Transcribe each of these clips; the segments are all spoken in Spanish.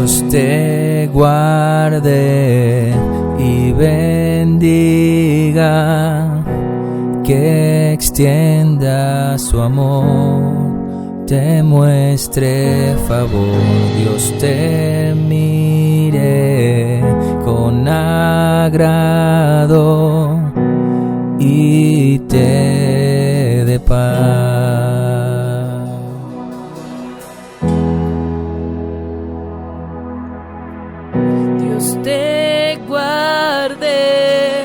Dios te guarde y bendiga, que extienda su amor, te muestre favor. Dios te mire con agrado y te dé paz. Dios te guarde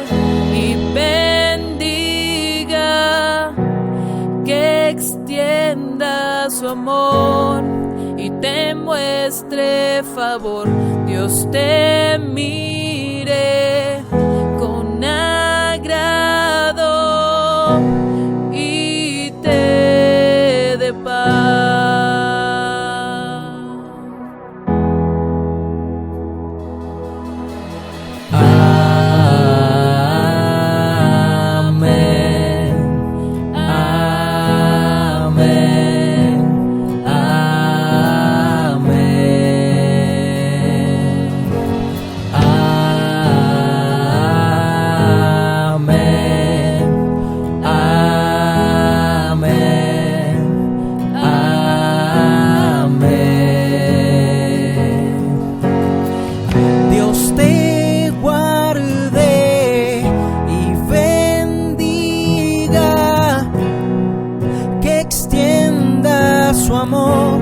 y bendiga, que extienda su amor y te muestre favor. Dios te mire con agrado y te dé paz. Dios te guarde y bendiga, que extienda su amor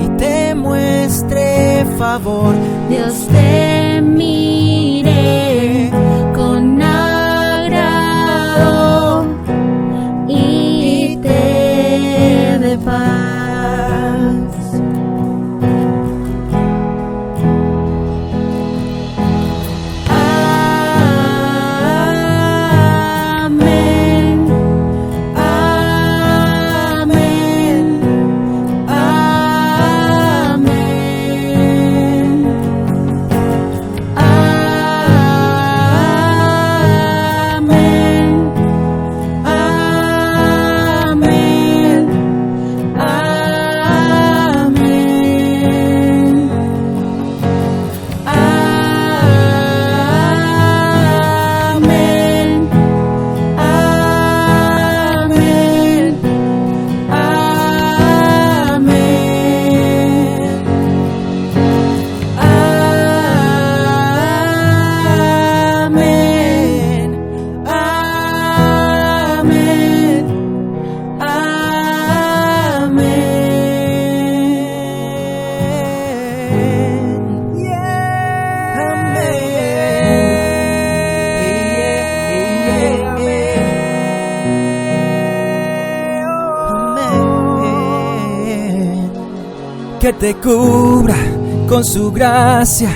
y te muestre favor. Dios te mire con agrado y te dé paz. Que te cubra con su gracia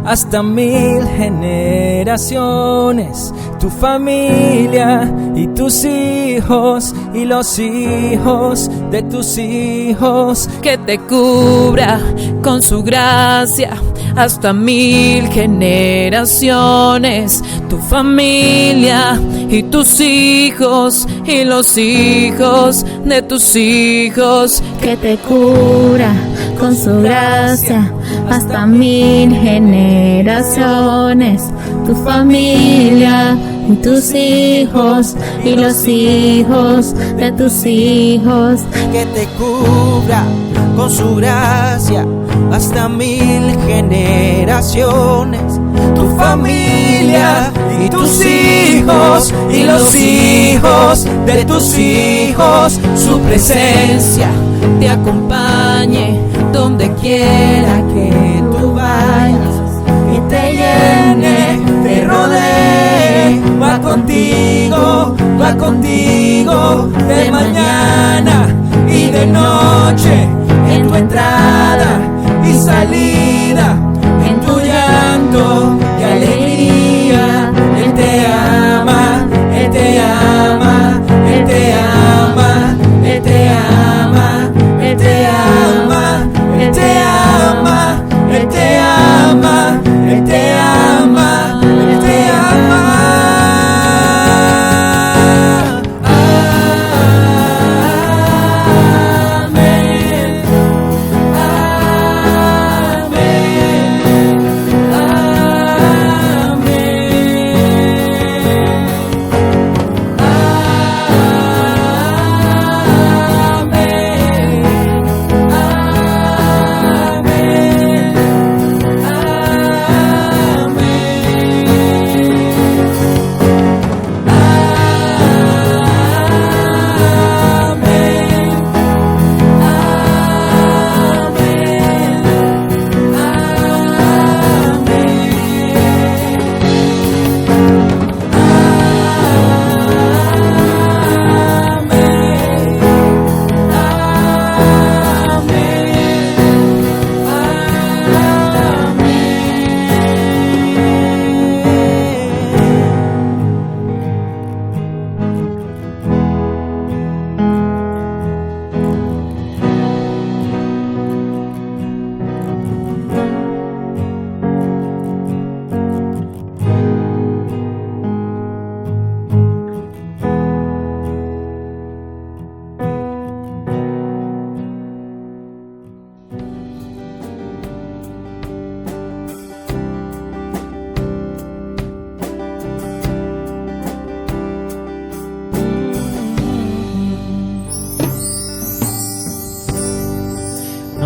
hasta 1000 generaciones, tu familia y tus hijos y los hijos de tus hijos. Que te cubra con su gracia hasta 1000 generaciones, tu familia y tus hijos y los hijos de tus hijos. Que te cubra con su gracia hasta 1000 generaciones, tu familia y tus hijos y los hijos de tus hijos. Que te cubra con su gracia hasta 1000 generaciones, tu familia y tus hijos y los hijos de tus hijos. Su presencia te acompañe donde quiera que tú vayas y te llene, te rodee, va contigo de mañana y de noche, en tu entrada y salida, en tu llanto y alegría. Él te ama, Él te ama, Él te ama, Él te ama, Él te ama, Él te ama, Él te ama, Él te ama, Él te ama. Amén.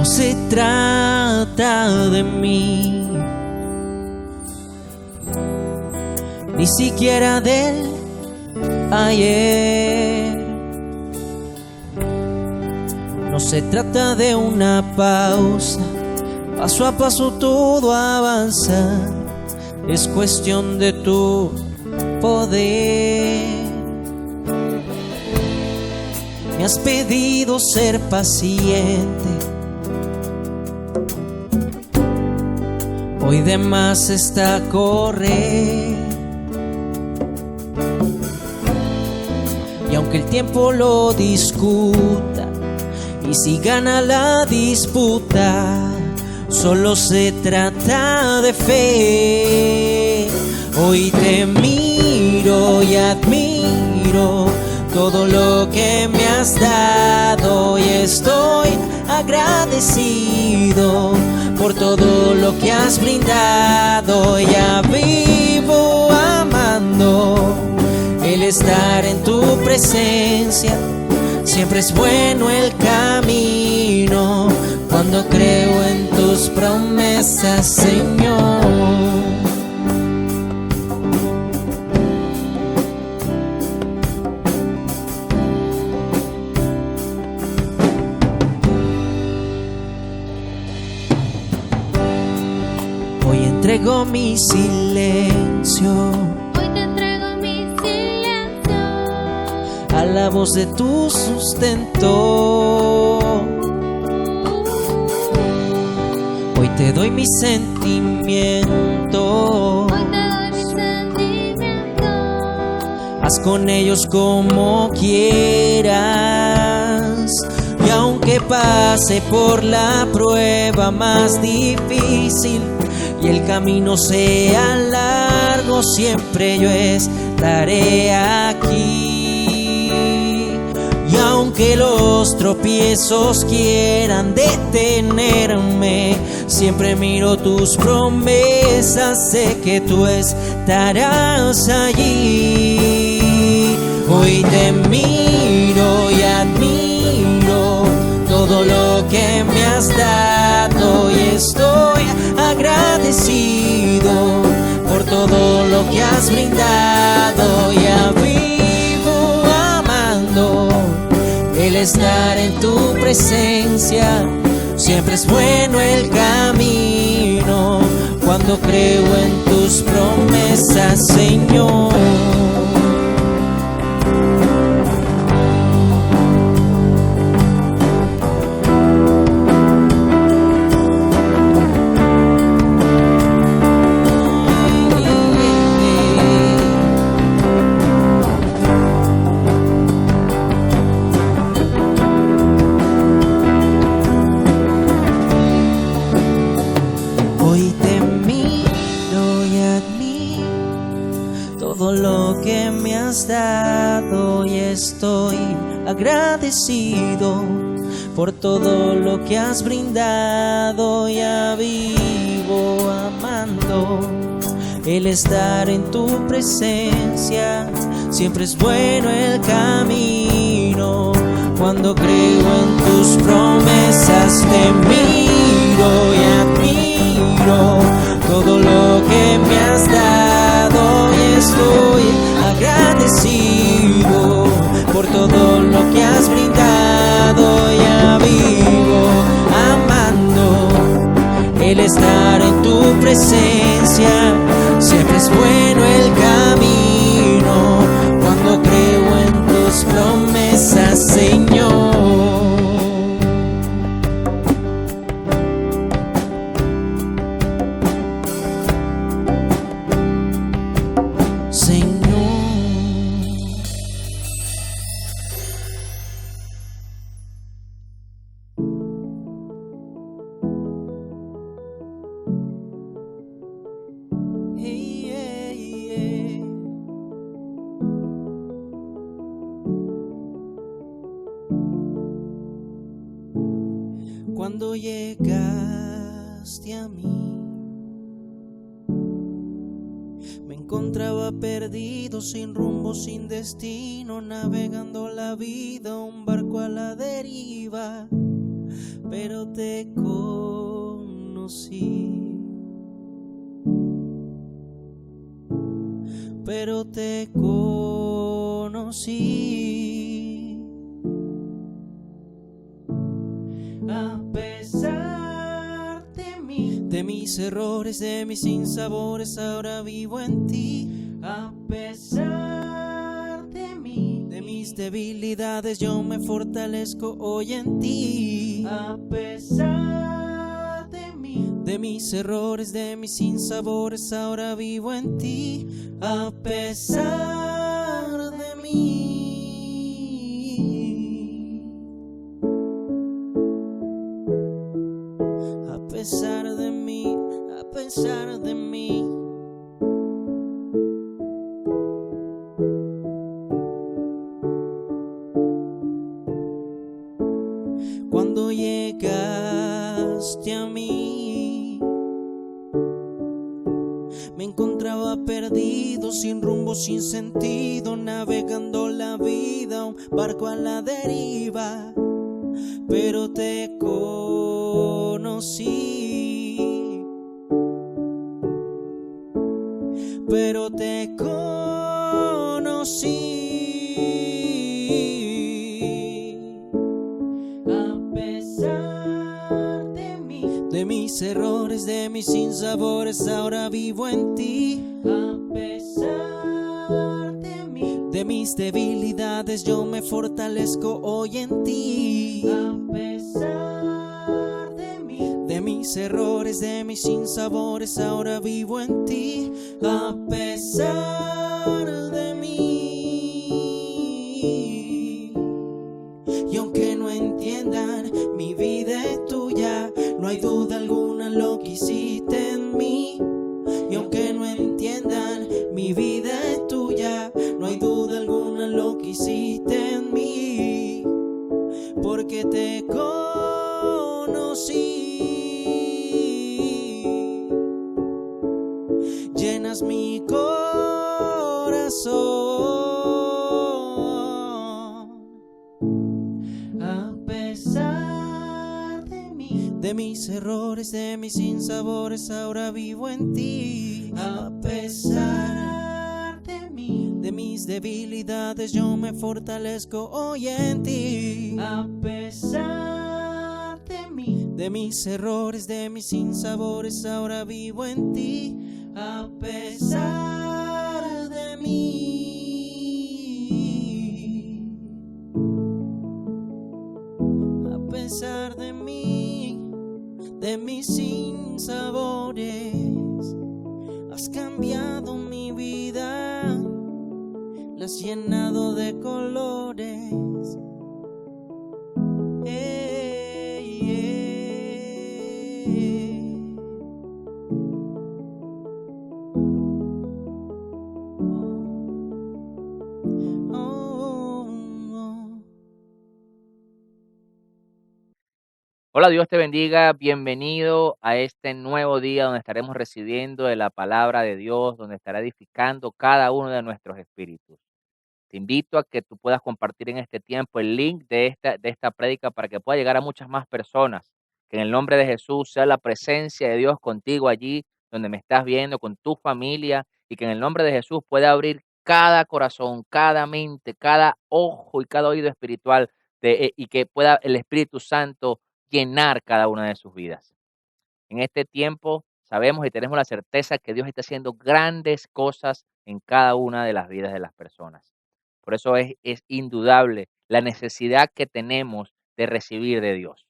se trata de mí, ni siquiera del ayer. No se trata de una pausa, paso a paso todo avanza, es cuestión de tu poder. Me has pedido ser paciente, hoy de más está correr. Y aunque el tiempo lo discuta, y si gana la disputa, solo se trata de fe. Hoy te miro y admiro todo lo que me has dado, y estoy agradecido por todo lo que has brindado. Ya vivo amando el estar en tu presencia. Siempre es bueno el camino cuando creo en tus promesas, Señor. Hoy entrego mi silencio, Hoy te entrego mi silencio a la voz de tu sustento. Hoy te doy mi sentimiento, Hoy te doy mis sentimientos. haz con ellos como quieras. Y aunque pase por la prueba más difícil y el camino sea largo, siempre yo estaré aquí. Y aunque los tropiezos quieran detenerme, siempre miro tus promesas, sé que tú estarás allí. Hoy te miro y admiro todo lo que me has dado, y estoy agradecido por todo lo que has brindado. Ya vivo amando el estar en tu presencia. Siempre es bueno el camino cuando creo en tus promesas, Señor. Hoy te miro y admiro todo lo que me has dado, y estoy agradecido por todo lo que has brindado. Ya vivo amando el estar en tu presencia. Siempre es bueno el camino cuando creo en tus promesas. Te miro y admiro todo lo que me has dado, y estoy agradecido por todo lo que has brindado. Ya vivo amando el estar en tu presencia. Siempre es bueno el camino cuando creo en tus promesas, Señor. Cuando llegaste a mí, me encontraba perdido, sin rumbo, sin destino, navegando la vida, un barco a la deriva. pero te conocí, pero te conocí. A pesar de mis errores, de mis sinsabores, ahora vivo en ti. A pesar de mis debilidades, yo me fortalezco hoy en ti. A pesar de mis errores, de mis sinsabores, ahora vivo en ti. A pesar de mí. A pesar de mí, a pesar de mí. Cuando llegaste a mí, me encontraba perdido, sin rumbo, sin sentido, navegando la vida, un barco a la deriva, pero te conocí, pero te conocí. A pesar de mis errores, de mis sinsabores, ahora vivo en ti. A pesar de mis debilidades, yo me fortalezco hoy en ti. A pesar de mis errores, de mis sinsabores, ahora vivo en ti. A pesar de mí. Y aunque no entiendan, mi vida es tuya, no hay duda alguna lo que hiciste en mí. Y aunque no entiendan, mi vida es tuya, no hay duda alguna lo que hiciste en mí. Porque te conocí. Llenas mi corazón. A pesar de mis errores, de mis sinsabores, ahora vivo en ti. A pesar de mis debilidades, yo me fortalezco hoy en ti. A pesar de mis errores, de mis sinsabores, ahora vivo en ti. A pesar de mí. A pesar de mí, de mis sinsabores, has cambiado mi vida, la has llenado de colores. Hola, Dios te bendiga. Bienvenido a este nuevo día donde estaremos recibiendo de la palabra de Dios, donde estará edificando cada uno de nuestros espíritus. Te invito a que tú puedas compartir en este tiempo el link de esta prédica para que pueda llegar a muchas más personas. Que en el nombre de Jesús sea la presencia de Dios contigo allí donde me estás viendo, con tu familia, y que en el nombre de Jesús pueda abrir cada corazón, cada mente, cada ojo y cada oído espiritual y que pueda el Espíritu Santo llenar cada una de sus vidas. En este tiempo sabemos y tenemos la certeza que Dios está haciendo grandes cosas en cada una de las vidas de las personas. Por eso es indudable la necesidad que tenemos de recibir de Dios.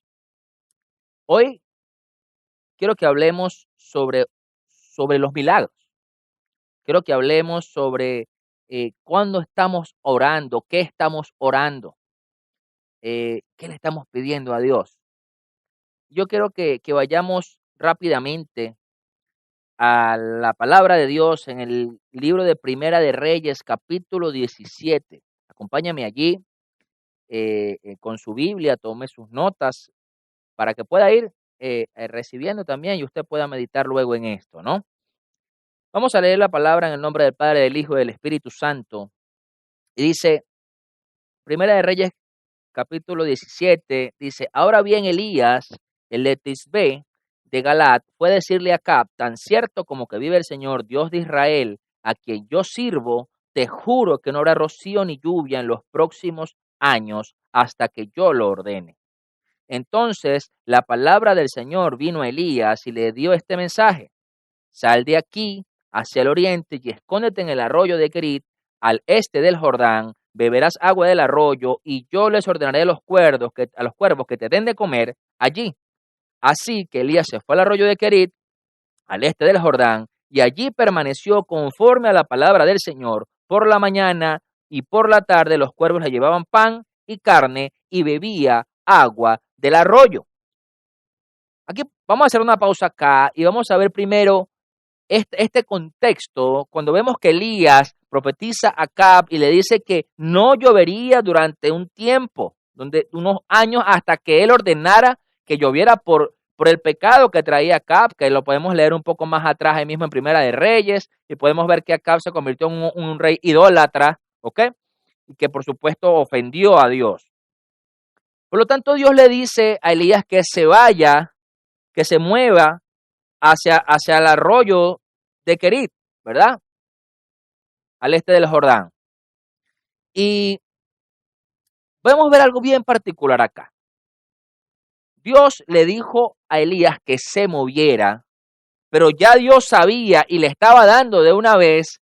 Hoy quiero que hablemos sobre los milagros. Quiero que hablemos sobre cuándo estamos orando, qué estamos orando, qué le estamos pidiendo a Dios. Yo quiero que vayamos rápidamente a la palabra de Dios en el libro de Primera de Reyes, capítulo 17. Acompáñame allí con su Biblia, tome sus notas para que pueda ir recibiendo también y usted pueda meditar luego en esto, ¿no? Vamos a leer la palabra en el nombre del Padre, del Hijo y del Espíritu Santo. Y dice, Primera de Reyes, capítulo 17, dice, ahora bien Elías, el de Tisbe, de Galat, fue a decirle a Acab, tan cierto como que vive el Señor, Dios de Israel, a quien yo sirvo, te juro que no habrá rocío ni lluvia en los próximos años hasta que yo lo ordene. Entonces la palabra del Señor vino a Elías y le dio este mensaje: sal de aquí hacia el oriente y escóndete en el arroyo de Kerit, al este del Jordán, beberás agua del arroyo y yo les ordenaré a los cuervos que te den de comer allí. Así que Elías se fue al arroyo de Kerit, al este del Jordán, y allí permaneció conforme a la palabra del Señor. Por la mañana y por la tarde los cuervos le llevaban pan y carne y bebía agua del arroyo. Aquí vamos a hacer una pausa acá y vamos a ver primero este contexto, cuando vemos que Elías profetiza a Acab y le dice que no llovería durante un tiempo, unos años, hasta que él ordenara que lloviera por el pecado que traía Acab, que lo podemos leer un poco más atrás ahí mismo en Primera de Reyes, y podemos ver que Acab se convirtió en un rey idólatra, ¿ok? Y que por supuesto ofendió a Dios. Por lo tanto, Dios le dice a Elías que se vaya, que se mueva hacia el arroyo de Kerit, ¿verdad? Al este del Jordán. Y podemos ver algo bien particular acá. Dios le dijo a Elías que se moviera, pero ya Dios sabía y le estaba dando de una vez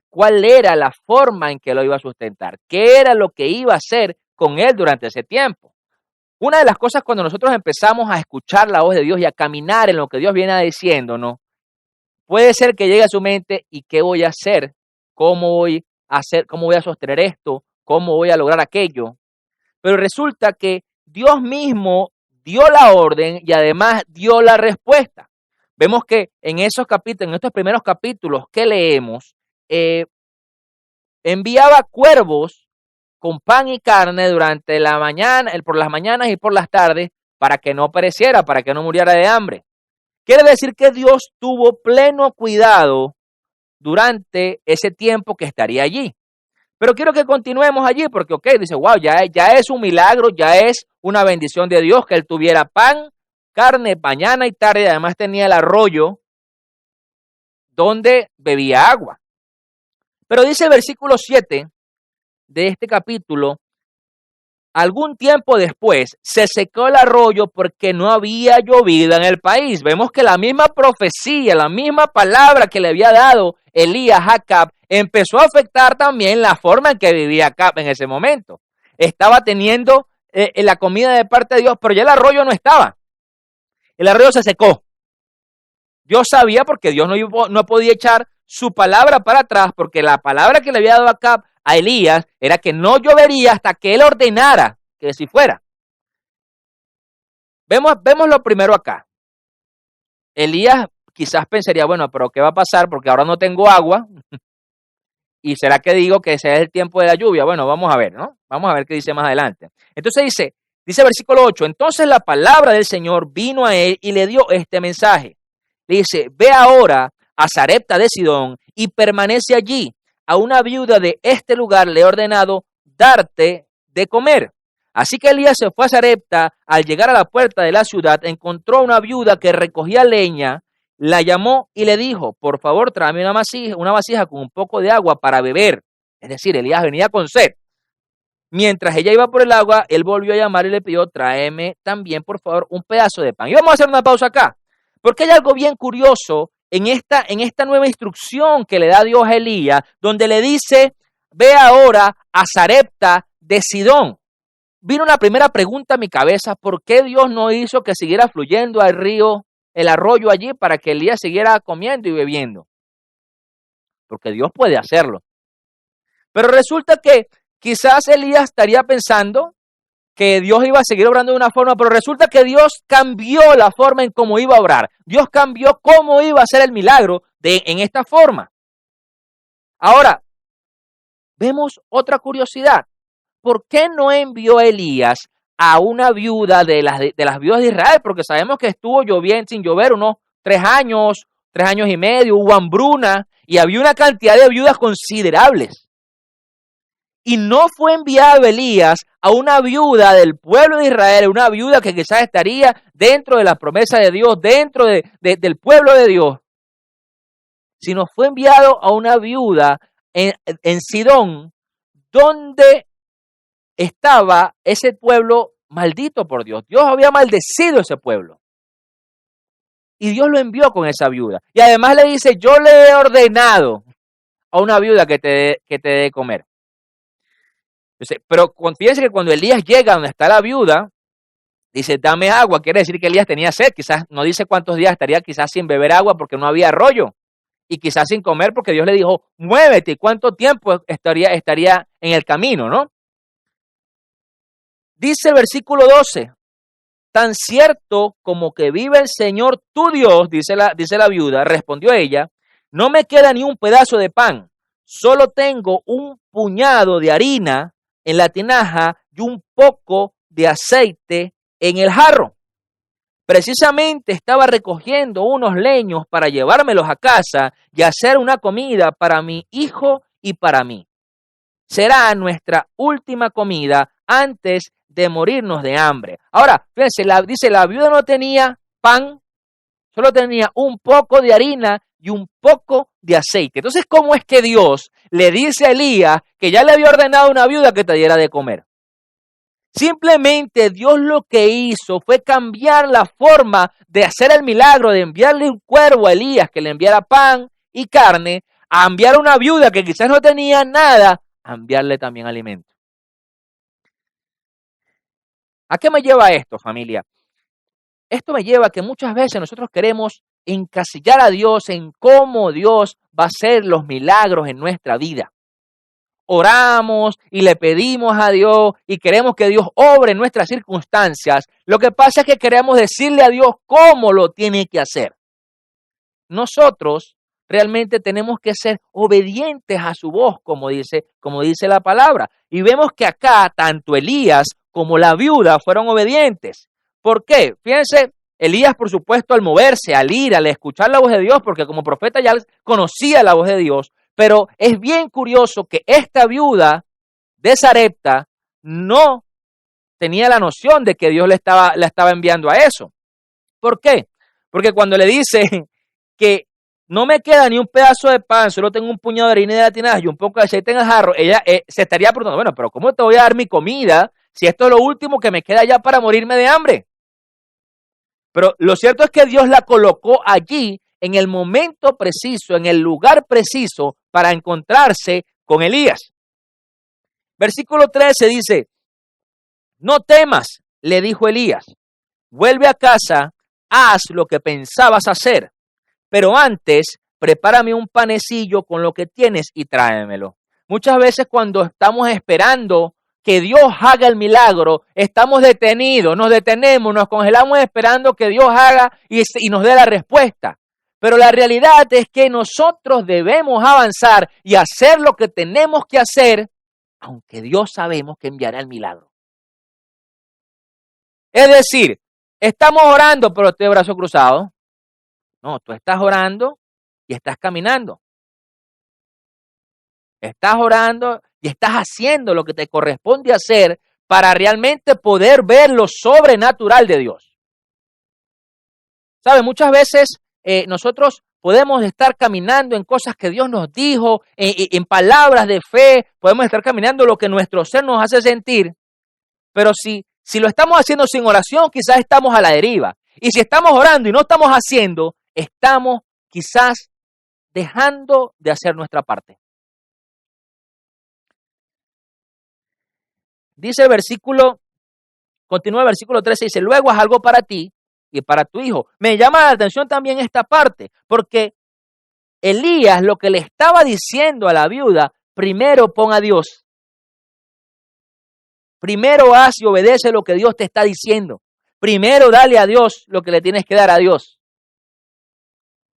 cuál era la forma en que lo iba a sustentar, qué era lo que iba a hacer con él durante ese tiempo. Una de las cosas cuando nosotros empezamos a escuchar la voz de Dios y a caminar en lo que Dios viene diciéndonos, puede ser que llegue a su mente, ¿y qué voy a hacer? ¿Cómo voy a hacer? ¿Cómo voy a sostener esto? ¿Cómo voy a lograr aquello? Pero resulta que Dios mismo dio la orden y además dio la respuesta. Vemos que en esos capítulos, en estos primeros capítulos que leemos, enviaba cuervos con pan y carne durante la mañana, por las mañanas y por las tardes, para que no pereciera, para que no muriera de hambre. Quiere decir que Dios tuvo pleno cuidado durante ese tiempo que estaría allí. Pero quiero que continuemos allí porque, dice, wow, ya es un milagro, ya es una bendición de Dios que él tuviera pan, carne, mañana y tarde, y además tenía el arroyo donde bebía agua. Pero dice el versículo 7 de este capítulo, algún tiempo después se secó el arroyo porque no había llovido en el país. Vemos que la misma profecía, la misma palabra que le había dado Elías a Acab empezó a afectar también la forma en que vivía Acab en ese momento. Estaba teniendo la comida de parte de Dios, pero ya el arroyo no estaba. El arroyo se secó. Dios sabía porque Dios no podía echar su palabra para atrás, porque la palabra que le había dado a Acab a Elías era que no llovería hasta que él ordenara que así fuera. Vemos lo primero acá. Elías quizás pensaría, bueno, pero ¿qué va a pasar? Porque ahora no tengo agua. ¿Y será que digo que ese es el tiempo de la lluvia? Bueno, vamos a ver, ¿no? Vamos a ver qué dice más adelante. Entonces dice versículo 8, entonces la palabra del Señor vino a él y le dio este mensaje. Le dice, ve ahora a Sarepta de Sidón y permanece allí. A una viuda de este lugar le he ordenado darte de comer. Así que Elías se fue a Sarepta. Al llegar a la puerta de la ciudad, encontró a una viuda que recogía leña, la llamó y le dijo, por favor, tráeme una vasija con un poco de agua para beber. Es decir, Elías venía con sed. Mientras ella iba por el agua, él volvió a llamar y le pidió, tráeme también, por favor, un pedazo de pan. Y vamos a hacer una pausa acá, porque hay algo bien curioso en esta nueva instrucción que le da Dios a Elías, donde le dice, ve ahora a Sarepta de Sidón. Vino una primera pregunta a mi cabeza, ¿por qué Dios no hizo que siguiera fluyendo al río, el arroyo allí, para que Elías siguiera comiendo y bebiendo? Porque Dios puede hacerlo. Pero resulta que quizás Elías estaría pensando que Dios iba a seguir obrando de una forma, pero resulta que Dios cambió la forma en cómo iba a obrar. Dios cambió cómo iba a hacer el milagro en esta forma. Ahora, vemos otra curiosidad. ¿Por qué no envió Elías a una viuda de las viudas de Israel? Porque sabemos que estuvo sin llover unos 3 años y medio, hubo hambruna y había una cantidad de viudas considerables. Y no fue enviado Elías a una viuda del pueblo de Israel, una viuda que quizás estaría dentro de la promesa de Dios, dentro del pueblo de Dios, sino fue enviado a una viuda en Sidón, donde estaba ese pueblo maldito por Dios. Dios había maldecido ese pueblo. Y Dios lo envió con esa viuda. Y además le dice, yo le he ordenado a una viuda que te dé de comer. Entonces, pero fíjense que cuando Elías llega donde está la viuda, dice, dame agua. Quiere decir que Elías tenía sed. Quizás no dice cuántos días estaría quizás sin beber agua porque no había arroyo. Y quizás sin comer porque Dios le dijo, muévete. ¿Y cuánto tiempo estaría en el camino, no? Dice el versículo 12, tan cierto como que vive el Señor tu Dios, dice la viuda, respondió ella, no me queda ni un pedazo de pan, solo tengo un puñado de harina en la tinaja y un poco de aceite en el jarro. Precisamente estaba recogiendo unos leños para llevármelos a casa y hacer una comida para mi hijo y para mí. Será nuestra última comida antes de morirnos de hambre. Ahora, fíjense, dice la viuda no tenía pan, solo tenía un poco de harina y un poco de aceite. Entonces, ¿cómo es que Dios le dice a Elías que ya le había ordenado a una viuda que te diera de comer? Simplemente Dios lo que hizo fue cambiar la forma de hacer el milagro, de enviarle un cuervo a Elías que le enviara pan y carne, a enviar a una viuda que quizás no tenía nada, a enviarle también alimento. ¿A qué me lleva esto, familia? Esto me lleva a que muchas veces nosotros queremos encasillar a Dios en cómo Dios va a hacer los milagros en nuestra vida. Oramos y le pedimos a Dios y queremos que Dios obre en nuestras circunstancias. Lo que pasa es que queremos decirle a Dios cómo lo tiene que hacer. Nosotros realmente tenemos que ser obedientes a su voz, como dice la palabra. Y vemos que acá tanto Elías como la viuda fueron obedientes. ¿Por qué? Fíjense, Elías, por supuesto, al moverse, al ir, al escuchar la voz de Dios, porque como profeta ya conocía la voz de Dios, pero es bien curioso que esta viuda de Sarepta no tenía la noción de que Dios la estaba enviando a eso. ¿Por qué? Porque cuando le dice que no me queda ni un pedazo de pan, solo tengo un puñado de harina de la tinaja y un poco de aceite en el jarro, ella se estaría preguntando, bueno, pero ¿cómo te voy a dar mi comida si esto es lo último que me queda ya para morirme de hambre? Pero lo cierto es que Dios la colocó allí en el momento preciso, en el lugar preciso para encontrarse con Elías. Versículo 13 dice, no temas, le dijo Elías, vuelve a casa, haz lo que pensabas hacer, pero antes prepárame un panecillo con lo que tienes y tráemelo. Muchas veces cuando estamos esperando que Dios haga el milagro, estamos detenidos, nos detenemos, nos congelamos esperando que Dios haga y nos dé la respuesta. Pero la realidad es que nosotros debemos avanzar y hacer lo que tenemos que hacer, aunque Dios sabemos que enviará el milagro. Es decir, estamos orando, pero estoy de brazo cruzado. No, tú estás orando y estás caminando. Estás orando y estás haciendo lo que te corresponde hacer para realmente poder ver lo sobrenatural de Dios. ¿Sabes? Muchas veces nosotros podemos estar caminando en cosas que Dios nos dijo, en palabras de fe, podemos estar caminando lo que nuestro ser nos hace sentir, pero si lo estamos haciendo sin oración, quizás estamos a la deriva. Y si estamos orando y no estamos haciendo, estamos quizás dejando de hacer nuestra parte. Dice el versículo, continúa el versículo 13, dice, luego haz algo para ti y para tu hijo. Me llama la atención también esta parte, porque Elías lo que le estaba diciendo a la viuda, primero pon a Dios. Primero haz y obedece lo que Dios te está diciendo. Primero dale a Dios lo que le tienes que dar a Dios.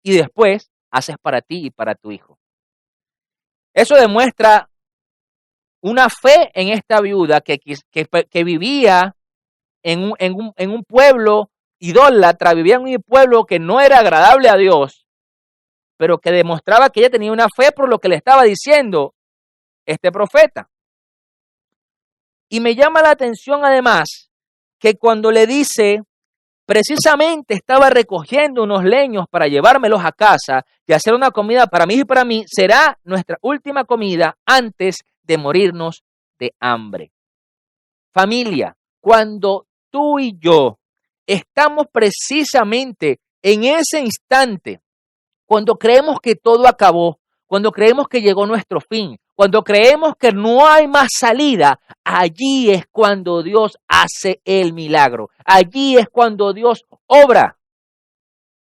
Y después haces para ti y para tu hijo. Eso demuestra una fe en esta viuda que vivía en un pueblo idólatra, vivía en un pueblo que no era agradable a Dios, pero que demostraba que ella tenía una fe por lo que le estaba diciendo este profeta. Y me llama la atención además que cuando le dice, precisamente estaba recogiendo unos leños para llevármelos a casa y hacer una comida para mí y para mí, será nuestra última comida antes de morirnos de hambre. Familia, cuando tú y yo estamos precisamente en ese instante, cuando creemos que todo acabó, cuando creemos que llegó nuestro fin, cuando creemos que no hay más salida, allí es cuando Dios hace el milagro. Allí es cuando Dios obra.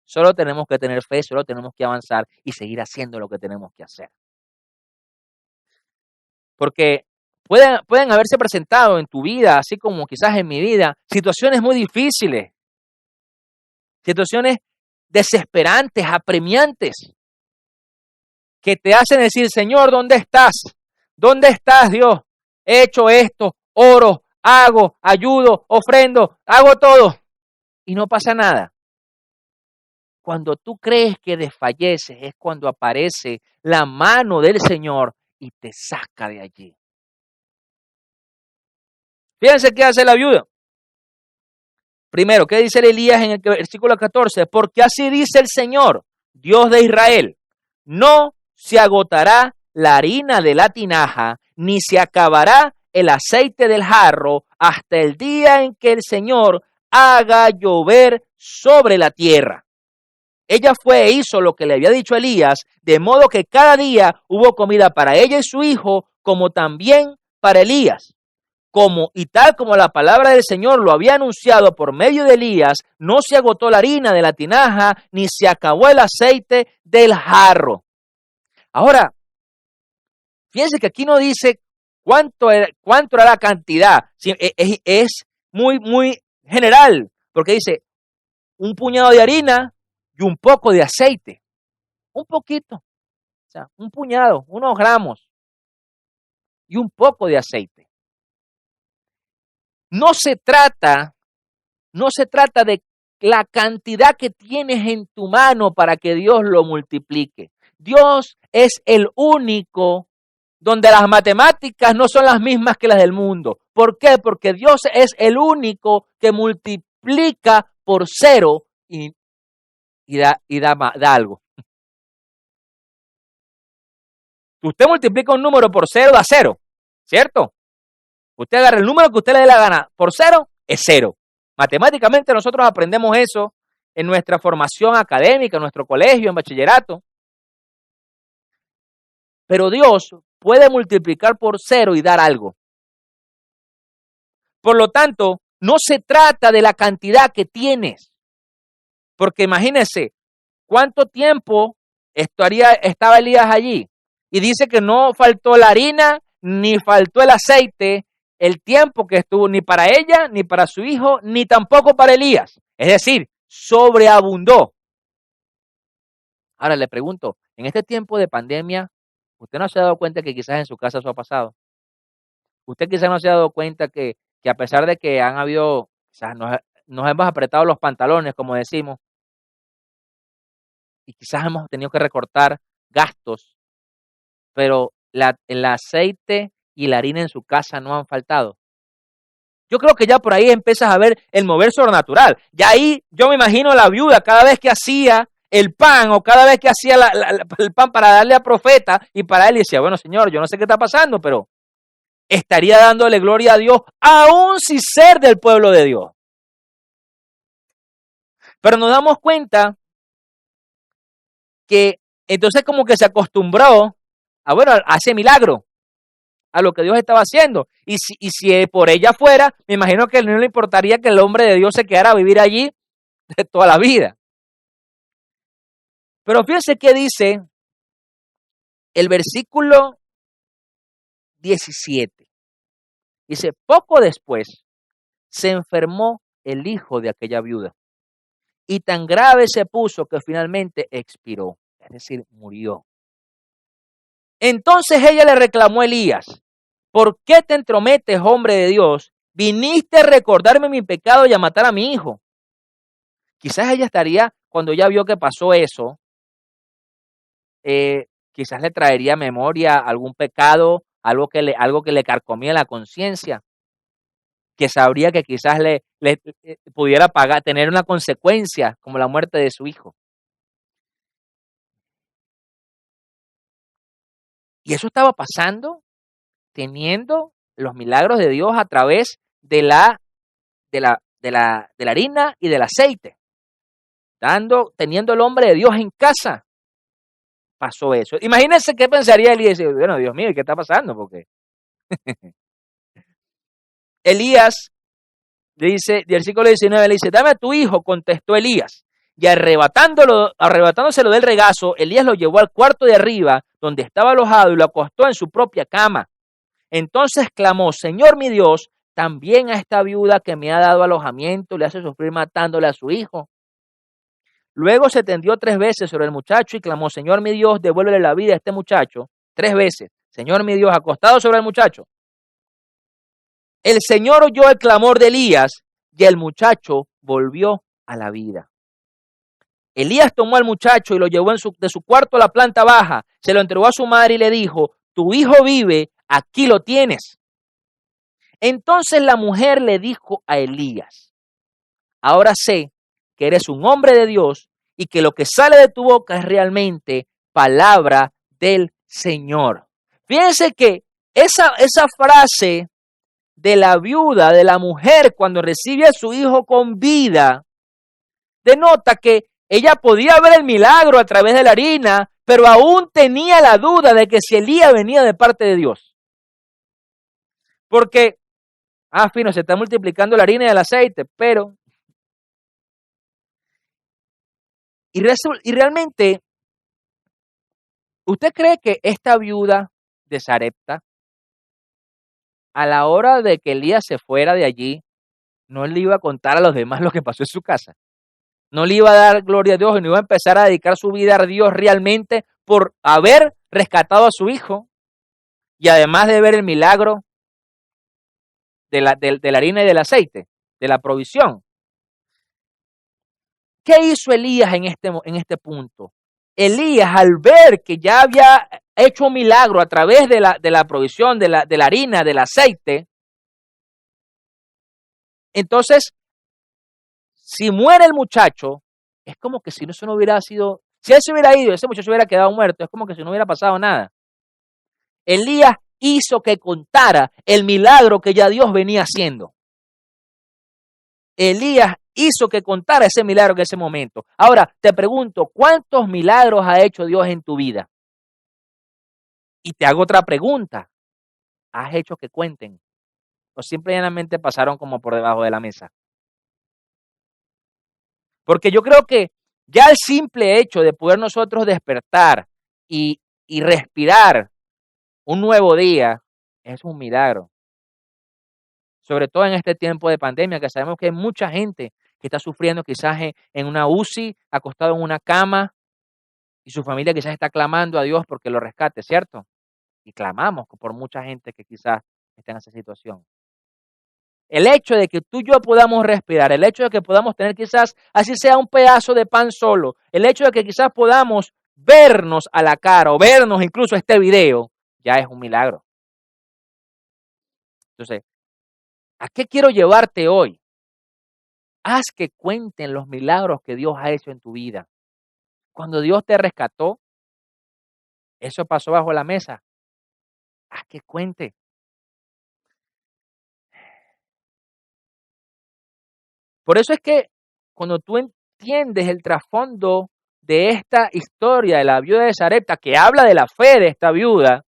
Solo tenemos que tener fe, solo tenemos que avanzar y seguir haciendo lo que tenemos que hacer. Porque pueden haberse presentado en tu vida, así como quizás en mi vida, situaciones muy difíciles, situaciones desesperantes, apremiantes, que te hacen decir, Señor, ¿dónde estás? ¿Dónde estás, Dios? He hecho esto, oro, hago, ayudo, ofrendo, hago todo y no pasa nada. Cuando tú crees que desfalleces es cuando aparece la mano del Señor y te saca de allí. Fíjense qué hace la viuda. Primero, ¿qué dice Elías en el versículo 14? Porque así dice el Señor, Dios de Israel, no se agotará la harina de la tinaja, ni se acabará el aceite del jarro, hasta el día en que el Señor haga llover sobre la tierra. Ella fue e hizo lo que le había dicho Elías, de modo que cada día hubo comida para ella y su hijo, como también para Elías. Y tal como la palabra del Señor lo había anunciado por medio de Elías, no se agotó la harina de la tinaja, ni se acabó el aceite del jarro. Ahora, fíjense que aquí no dice cuánto era la cantidad. Es muy general, porque dice un puñado de harina y un poco de aceite. Un poquito, o sea, un puñado, unos gramos y un poco de aceite. No se trata de la cantidad que tienes en tu mano para que Dios lo multiplique. Dios es el único donde las matemáticas no son las mismas que las del mundo. ¿Por qué? Porque Dios es el único que multiplica por cero y da algo. Usted multiplica un número por cero, da cero, ¿cierto? Usted agarra el número que usted le dé la gana por cero, es cero. Matemáticamente nosotros aprendemos eso en nuestra formación académica, en nuestro colegio, en bachillerato. Pero Dios puede multiplicar por cero y dar algo. Por lo tanto, no se trata de la cantidad que tienes. Porque imagínense, ¿cuánto tiempo estaba Elías allí? Y dice que no faltó la harina, ni faltó el aceite, el tiempo que estuvo ni para ella, ni para su hijo, ni tampoco para Elías. Es decir, sobreabundó. Ahora le pregunto, en este tiempo de pandemia, ¿usted no se ha dado cuenta que quizás en su casa eso ha pasado? ¿Usted quizás no se ha dado cuenta que a pesar de que han habido, quizás nos hemos apretado los pantalones, como decimos, y quizás hemos tenido que recortar gastos, pero el aceite y la harina en su casa no han faltado? Yo creo que ya por ahí empiezas a ver el mover sobrenatural. Ya ahí yo me imagino a la viuda cada vez que hacía el pan o cada vez que hacía el pan para darle al profeta y para él y decía, bueno, Señor, yo no sé qué está pasando, pero estaría dándole gloria a Dios aún sin ser del pueblo de Dios. Pero nos damos cuenta que entonces como que se acostumbró a ese milagro, a lo que Dios estaba haciendo. Y si por ella fuera, me imagino que no le importaría que el hombre de Dios se quedara a vivir allí de toda la vida. Pero fíjense qué dice el versículo 17. Dice, poco después se enfermó el hijo de aquella viuda y tan grave se puso que finalmente expiró, es decir, murió. Entonces ella le reclamó a Elías, ¿por qué te entrometes, hombre de Dios? Viniste a recordarme mi pecado y a matar a mi hijo. Quizás ella estaría, cuando ella vio que pasó eso, quizás le traería a memoria algún pecado, algo que le carcomía la conciencia. que sabría que quizás le pudiera tener una consecuencia como la muerte de su hijo. Y eso estaba pasando teniendo los milagros de Dios a través de la harina y del aceite. Teniendo el hombre de Dios en casa, pasó eso. Imagínense qué pensaría Elías. Bueno, Dios mío, ¿qué está pasando? Porque Elías dice, versículo 19, le dice, dame a tu hijo, contestó Elías. Y arrebatándoselo del regazo, Elías lo llevó al cuarto de arriba, donde estaba alojado, y lo acostó en su propia cama. Entonces clamó, Señor mi Dios, también a esta viuda que me ha dado alojamiento le hace sufrir matándole a su hijo. Luego se tendió 3 veces sobre el muchacho y clamó, Señor mi Dios, devuélvele la vida a este muchacho. 3 veces, Señor mi Dios, acostado sobre el muchacho. El Señor oyó el clamor de Elías y el muchacho volvió a la vida. Elías tomó al muchacho y lo llevó de su cuarto a la planta baja, se lo entregó a su madre y le dijo, tu hijo vive, aquí lo tienes. Entonces la mujer le dijo a Elías, ahora sé que eres un hombre de Dios y que lo que sale de tu boca es realmente palabra del Señor. Fíjense que esa frase de la viuda, de la mujer, cuando recibe a su hijo con vida, denota que ella podía ver el milagro a través de la harina, pero aún tenía la duda de que si Elías venía de parte de Dios. Porque, fino, se está multiplicando la harina y el aceite, pero... Y realmente, ¿usted cree que esta viuda de Sarepta, a la hora de que Elías se fuera de allí, no le iba a contar a los demás lo que pasó en su casa? No le iba a dar gloria a Dios y no iba a empezar a dedicar su vida a Dios realmente por haber rescatado a su hijo y además de ver el milagro de la harina y del aceite, de la provisión. ¿Qué hizo Elías en este punto? Elías, al ver que ya había hecho un milagro a través de la provisión de la harina, del aceite, entonces, si muere el muchacho, es como que si eso no hubiera sido, si él se hubiera ido, ese muchacho hubiera quedado muerto, es como que si no hubiera pasado nada. Elías hizo que contara el milagro que ya Dios venía haciendo. Elías hizo que contara ese milagro en ese momento. Ahora, te pregunto, ¿cuántos milagros ha hecho Dios en tu vida? Y te hago otra pregunta. ¿Has hecho que cuenten? ¿O simplemente pasaron como por debajo de la mesa? Porque yo creo que ya el simple hecho de poder nosotros despertar y respirar un nuevo día es un milagro. Sobre todo en este tiempo de pandemia, que sabemos que hay mucha gente que está sufriendo quizás en una UCI, acostado en una cama, y su familia quizás está clamando a Dios porque lo rescate, ¿cierto? Y clamamos por mucha gente que quizás está en esa situación. El hecho de que tú y yo podamos respirar, el hecho de que podamos tener quizás, así sea un pedazo de pan solo, el hecho de que quizás podamos vernos a la cara o vernos incluso este video, ya es un milagro. Entonces, ¿a qué quiero llevarte hoy? Haz que cuenten los milagros que Dios ha hecho en tu vida. Cuando Dios te rescató, eso pasó bajo la mesa. Haz que cuente. Por eso es que cuando tú entiendes el trasfondo de esta historia de la viuda de Sarepta, que habla de la fe de esta viuda,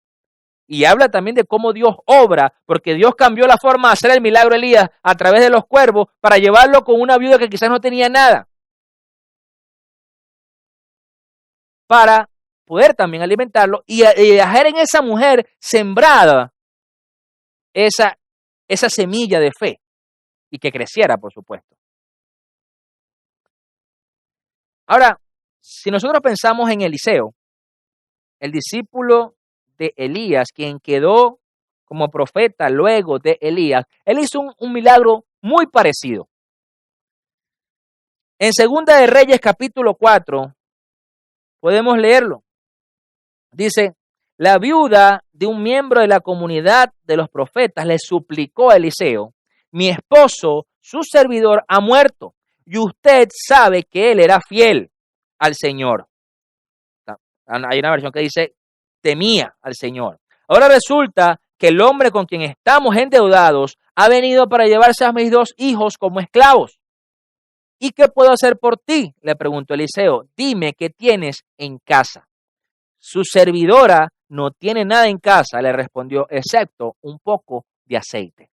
y habla también de cómo Dios obra, porque Dios cambió la forma de hacer el milagro de Elías a través de los cuervos para llevarlo con una viuda que quizás no tenía nada, para poder también alimentarlo y dejar en esa mujer sembrada esa semilla de fe y que creciera, por supuesto. Ahora, si nosotros pensamos en Eliseo, el discípulo de Elías, quien quedó como profeta luego de Elías, él hizo un milagro muy parecido. En Segunda de Reyes capítulo 4 podemos leerlo. Dice, la viuda de un miembro de la comunidad de los profetas le suplicó a Eliseo, mi esposo, su servidor, ha muerto, y usted sabe que él era fiel al Señor. Hay una versión que dice, temía al Señor. Ahora resulta que el hombre con quien estamos endeudados ha venido para llevarse a mis 2 hijos como esclavos. ¿Y qué puedo hacer por ti?, le preguntó Eliseo. Dime qué tienes en casa. Su servidora no tiene nada en casa, le respondió, excepto un poco de aceite.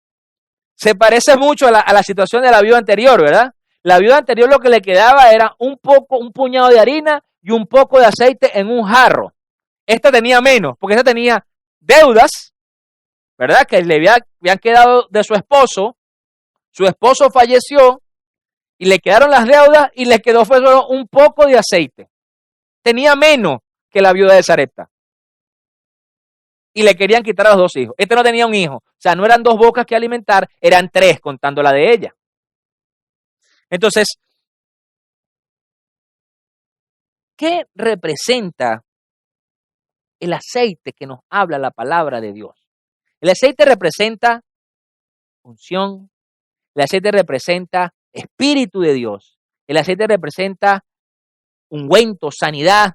Se parece mucho a la situación de la viuda anterior, ¿verdad? La viuda anterior lo que le quedaba era un puñado de harina y un poco de aceite en un jarro. Esta tenía menos, porque esta tenía deudas, ¿verdad? Que le habían quedado de su esposo falleció y le quedaron las deudas y le quedó fue solo un poco de aceite. Tenía menos que la viuda de Sarepta. Y le querían quitar a los 2 hijos. Este no tenía un hijo. O sea, no eran 2 bocas que alimentar, eran 3 contando la de ella. Entonces, ¿qué representa el aceite que nos habla la palabra de Dios? El aceite representa unción, el aceite representa Espíritu de Dios, el aceite representa ungüento, sanidad.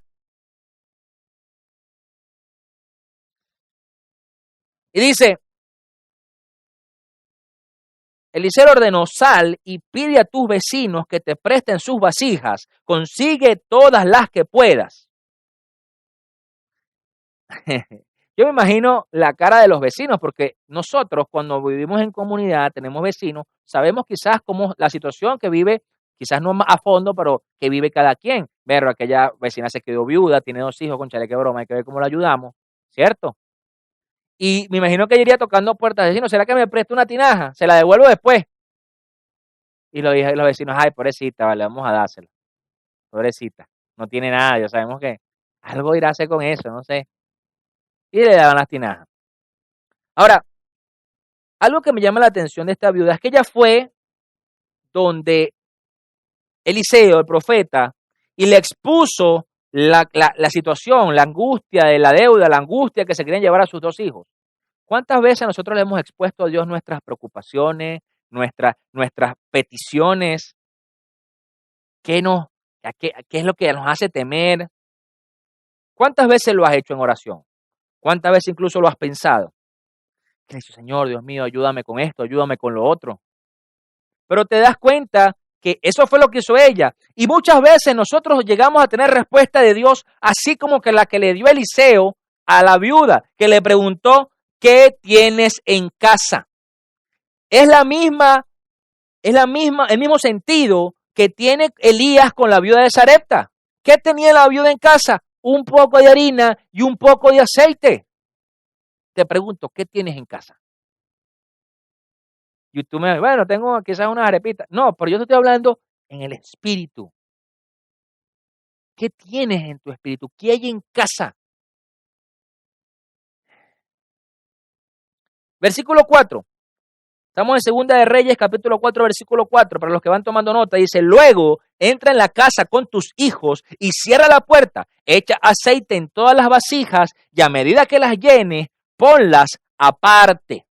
Y dice, Eliseo ordenó, sal y pide a tus vecinos que te presten sus vasijas, consigue todas las que puedas. Yo me imagino la cara de los vecinos, porque nosotros cuando vivimos en comunidad, tenemos vecinos, sabemos quizás cómo la situación que vive, quizás no a fondo, pero que vive cada quien. Ver, aquella vecina se quedó viuda, tiene 2 hijos, conchale, qué broma, hay que ver cómo la ayudamos, ¿cierto? Y me imagino que ella iría tocando puertas, vecinos, ¿será que me presta una tinaja? Se la devuelvo después. Y los vecinos, ay, pobrecita, vale, vamos a dársela. Pobrecita, no tiene nada, ya sabemos que algo irá a hacer con eso, no sé. Y le daban las tinajas. Ahora, algo que me llama la atención de esta viuda es que ella fue donde Eliseo, el profeta, y le expuso la situación, la angustia de la deuda, la angustia que se querían llevar a sus 2 hijos. ¿Cuántas veces nosotros le hemos expuesto a Dios nuestras preocupaciones, nuestras peticiones? ¿Qué es lo que nos hace temer? ¿Cuántas veces lo has hecho en oración? ¿Cuántas veces incluso lo has pensado? Que le dices, Señor, Dios mío, ayúdame con esto, ayúdame con lo otro. Pero te das cuenta que eso fue lo que hizo ella. Y muchas veces nosotros llegamos a tener respuesta de Dios, así como que la que le dio Eliseo a la viuda, que le preguntó, ¿qué tienes en casa? Es el mismo sentido que tiene Elías con la viuda de Sarepta. ¿Qué tenía la viuda en casa? Un poco de harina y un poco de aceite. Te pregunto, ¿qué tienes en casa? Y tú me dices, bueno, tengo quizás unas arepitas. No, pero yo te estoy hablando en el espíritu. ¿Qué tienes en tu espíritu? ¿Qué hay en casa? Versículo 4. Estamos en Segunda de Reyes, capítulo 4, versículo 4. Para los que van tomando nota, dice, luego entra en la casa con tus hijos y cierra la puerta. Echa aceite en todas las vasijas y a medida que las llenes, ponlas aparte.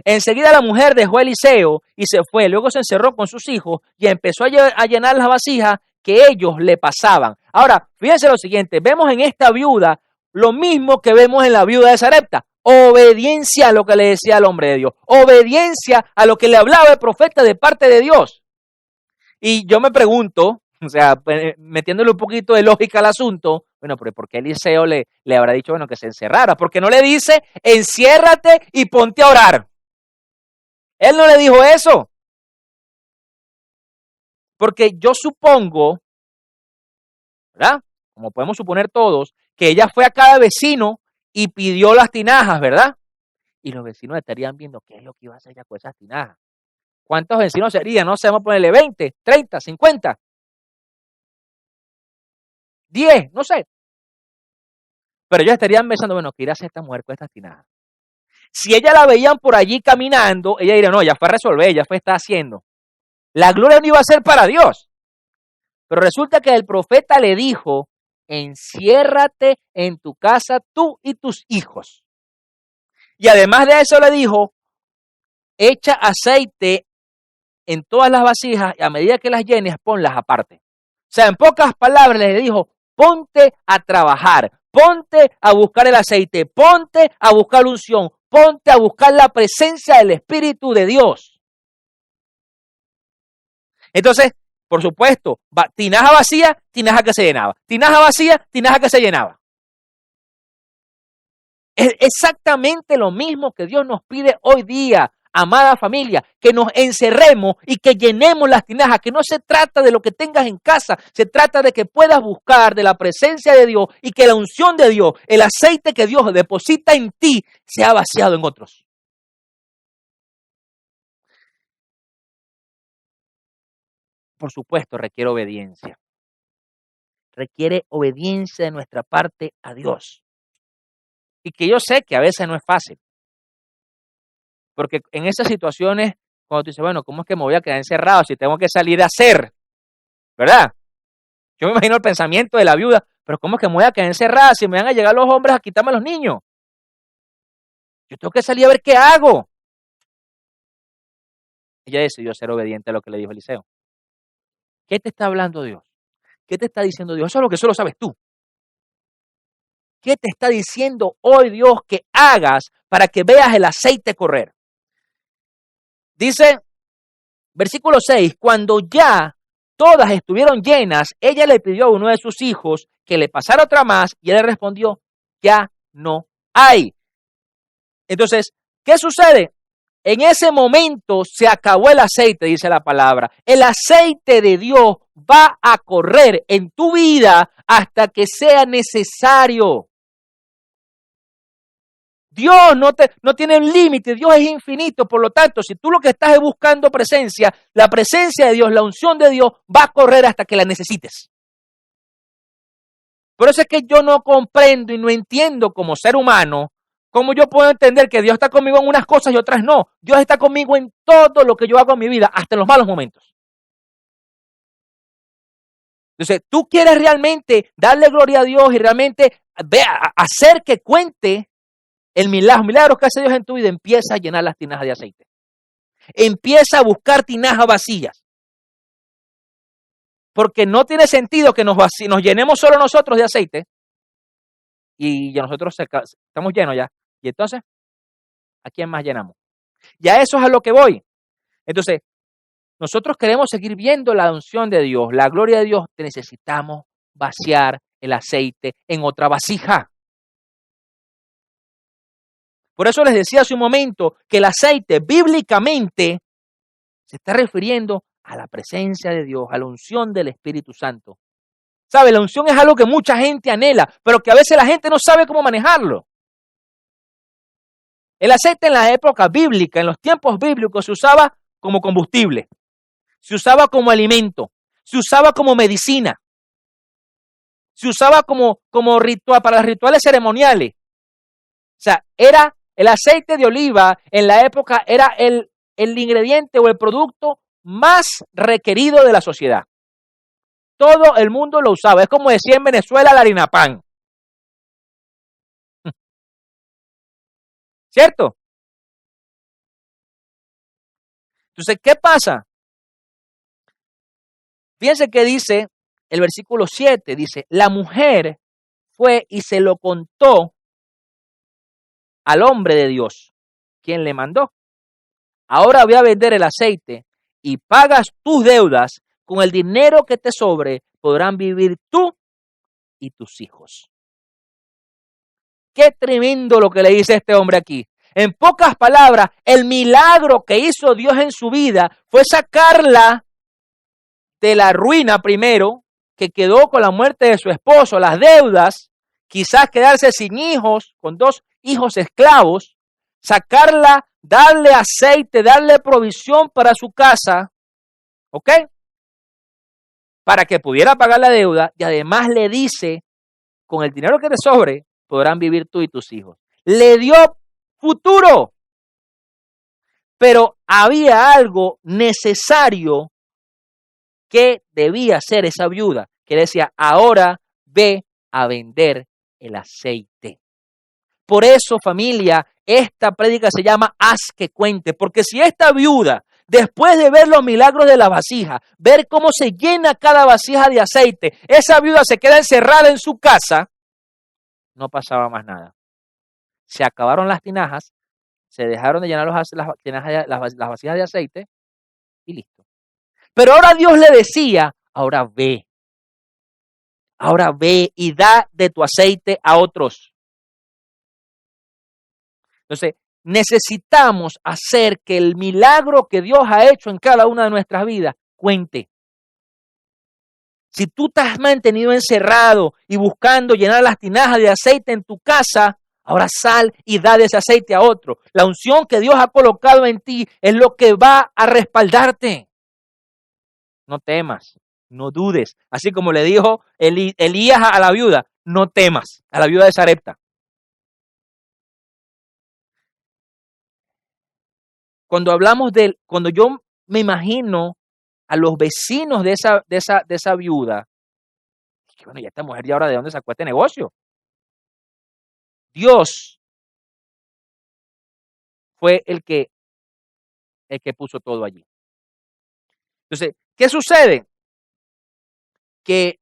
Enseguida la mujer dejó a Eliseo y se fue. Luego se encerró con sus hijos y empezó a llenar las vasijas que ellos le pasaban. Ahora, fíjense lo siguiente. Vemos en esta viuda lo mismo que vemos en la viuda de Sarepta. Obediencia a lo que le decía el hombre de Dios. Obediencia a lo que le hablaba el profeta de parte de Dios. Y yo me pregunto, o sea, metiéndole un poquito de lógica al asunto, bueno, pero ¿por qué Eliseo le habrá dicho, bueno, que se encerrara? Porque no le dice, enciérrate y ponte a orar. Él no le dijo eso. Porque yo supongo, ¿verdad? Como podemos suponer todos, que ella fue a cada vecino y pidió las tinajas, ¿verdad? Y los vecinos estarían viendo qué es lo que iba a hacer ella con esas tinajas. ¿Cuántos vecinos serían? No sé, vamos a ponerle 20, 30, 50, 10, no sé. Pero ellos estarían pensando, bueno, ¿qué irá a hacer esta mujer con estas tinajas? Si ella la veían por allí caminando, ella diría, no, ya fue a resolver, ya fue a estar haciendo. La gloria no iba a ser para Dios. Pero resulta que el profeta le dijo, enciérrate en tu casa tú y tus hijos. Y además de eso le dijo, echa aceite en todas las vasijas y a medida que las llenes, ponlas aparte. O sea, en pocas palabras le dijo, ponte a trabajar, ponte a buscar el aceite, ponte a buscar la unción, ponte a buscar la presencia del Espíritu de Dios. Entonces, por supuesto, tinaja vacía, tinaja que se llenaba. Tinaja vacía, tinaja que se llenaba. Es exactamente lo mismo que Dios nos pide hoy día, amada familia, que nos encerremos y que llenemos las tinajas, que no se trata de lo que tengas en casa, se trata de que puedas buscar de la presencia de Dios y que la unción de Dios, el aceite que Dios deposita en ti, sea vaciado en otros. Por supuesto, requiere obediencia. Requiere obediencia de nuestra parte a Dios. Y que yo sé que a veces no es fácil. Porque en esas situaciones, cuando tú dices, bueno, ¿cómo es que me voy a quedar encerrado si tengo que salir a hacer? ¿Verdad? Yo me imagino el pensamiento de la viuda, pero ¿cómo es que me voy a quedar encerrada si me van a llegar los hombres a quitarme a los niños? Yo tengo que salir a ver qué hago. Ella decidió ser obediente a lo que le dijo Eliseo. ¿Qué te está hablando Dios? ¿Qué te está diciendo Dios? Eso es lo que solo sabes tú. ¿Qué te está diciendo hoy Dios que hagas para que veas el aceite correr? Dice, versículo 6, cuando ya todas estuvieron llenas, ella le pidió a uno de sus hijos que le pasara otra más y él le respondió, ya no hay. Entonces, ¿qué sucede? En ese momento se acabó el aceite, dice la palabra. El aceite de Dios va a correr en tu vida hasta que sea necesario. Dios no tiene un límite, Dios es infinito, por lo tanto, si tú lo que estás es buscando presencia, la presencia de Dios, la unción de Dios va a correr hasta que la necesites. Por eso es que yo no comprendo y no entiendo como ser humano cómo yo puedo entender que Dios está conmigo en unas cosas y otras no. Dios está conmigo en todo lo que yo hago en mi vida, hasta en los malos momentos. Entonces, tú quieres realmente darle gloria a Dios y realmente hacer que cuente el milagro que hace Dios en tu vida, empieza a llenar las tinajas de aceite. Empieza a buscar tinajas vacías. Porque no tiene sentido que nos llenemos solo nosotros de aceite y ya nosotros estamos llenos ya. Y entonces, ¿a quién más llenamos? Y a eso es a lo que voy. Entonces, nosotros queremos seguir viendo la unción de Dios, la gloria de Dios. Necesitamos vaciar el aceite en otra vasija. Por eso les decía hace un momento que el aceite bíblicamente se está refiriendo a la presencia de Dios, a la unción del Espíritu Santo. ¿Sabe? La unción es algo que mucha gente anhela, pero que a veces la gente no sabe cómo manejarlo. El aceite en la época bíblica, en los tiempos bíblicos, se usaba como combustible, se usaba como alimento, se usaba como medicina, se usaba como ritual para los rituales ceremoniales. O sea, era el aceite de oliva en la época, era el ingrediente o el producto más requerido de la sociedad. Todo el mundo lo usaba. Es como decía en Venezuela la harina pan. ¿Cierto? Entonces, ¿qué pasa? Fíjense que dice el versículo 7, dice, la mujer fue y se lo contó al hombre de Dios, quien le mandó. Ahora voy a vender el aceite y pagas tus deudas, con el dinero que te sobre podrán vivir tú y tus hijos. Qué tremendo lo que le dice este hombre aquí. En pocas palabras, el milagro que hizo Dios en su vida fue sacarla de la ruina primero, que quedó con la muerte de su esposo, las deudas, quizás quedarse sin hijos, con 2 hijos esclavos, sacarla, darle aceite, darle provisión para su casa, ¿ok? Para que pudiera pagar la deuda y además le dice, con el dinero que te sobre, podrán vivir tú y tus hijos. Le dio futuro, pero había algo necesario que debía hacer esa viuda, que decía, ahora ve a vender el aceite. Por eso, familia, esta prédica se llama Haz que cuente, porque si esta viuda, después de ver los milagros de la vasija, ver cómo se llena cada vasija de aceite, esa viuda se queda encerrada en su casa, no pasaba más nada. Se acabaron las tinajas, se dejaron de llenar las vasijas de aceite y listo. Pero ahora Dios le decía, ahora ve y da de tu aceite a otros. Entonces, necesitamos hacer que el milagro que Dios ha hecho en cada una de nuestras vidas cuente. Si tú te has mantenido encerrado y buscando llenar las tinajas de aceite en tu casa, ahora sal y da de ese aceite a otro. La unción que Dios ha colocado en ti es lo que va a respaldarte. No temas, no dudes. Así como le dijo Elías a la viuda, no temas, a la viuda de Sarepta. Cuando yo me imagino a los vecinos de esa viuda, que bueno, ya esta mujer ya ahora de dónde sacó este negocio. Dios fue el que puso todo allí. Entonces, ¿qué sucede? Que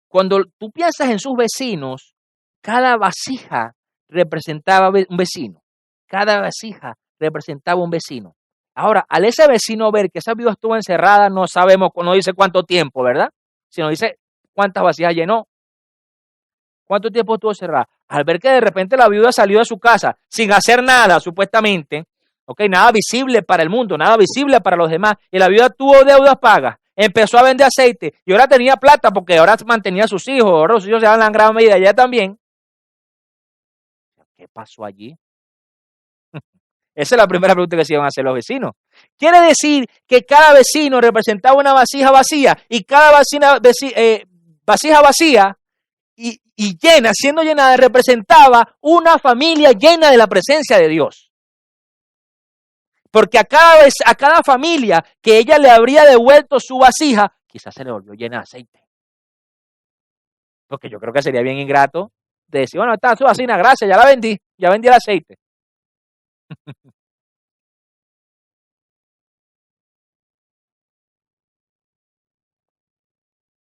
cuando tú piensas en sus vecinos, cada vasija representaba un vecino. Cada vasija representaba un vecino. Ahora, al ese vecino ver que esa viuda estuvo encerrada, no sabemos, no dice cuánto tiempo, ¿verdad? Sino dice cuántas vasijas llenó. ¿Cuánto tiempo estuvo cerrada? Al ver que de repente la viuda salió de su casa sin hacer nada, supuestamente, nada visible para el mundo, nada visible para los demás, y la viuda tuvo deudas pagas, empezó a vender aceite, y ahora tenía plata porque ahora mantenía a sus hijos, ahora sus hijos se dan en gran medida, ella también. ¿Qué pasó allí? Esa es la primera pregunta que se iban a hacer los vecinos. Quiere decir que cada vecino representaba una vasija vacía, y cada vasija vacía y llena, siendo llenada, representaba una familia llena de la presencia de Dios. Porque a cada familia que ella le habría devuelto su vasija, quizás se le volvió llena de aceite. Porque yo creo que sería bien ingrato de decir, bueno, está su vasija, gracias, ya vendí el aceite.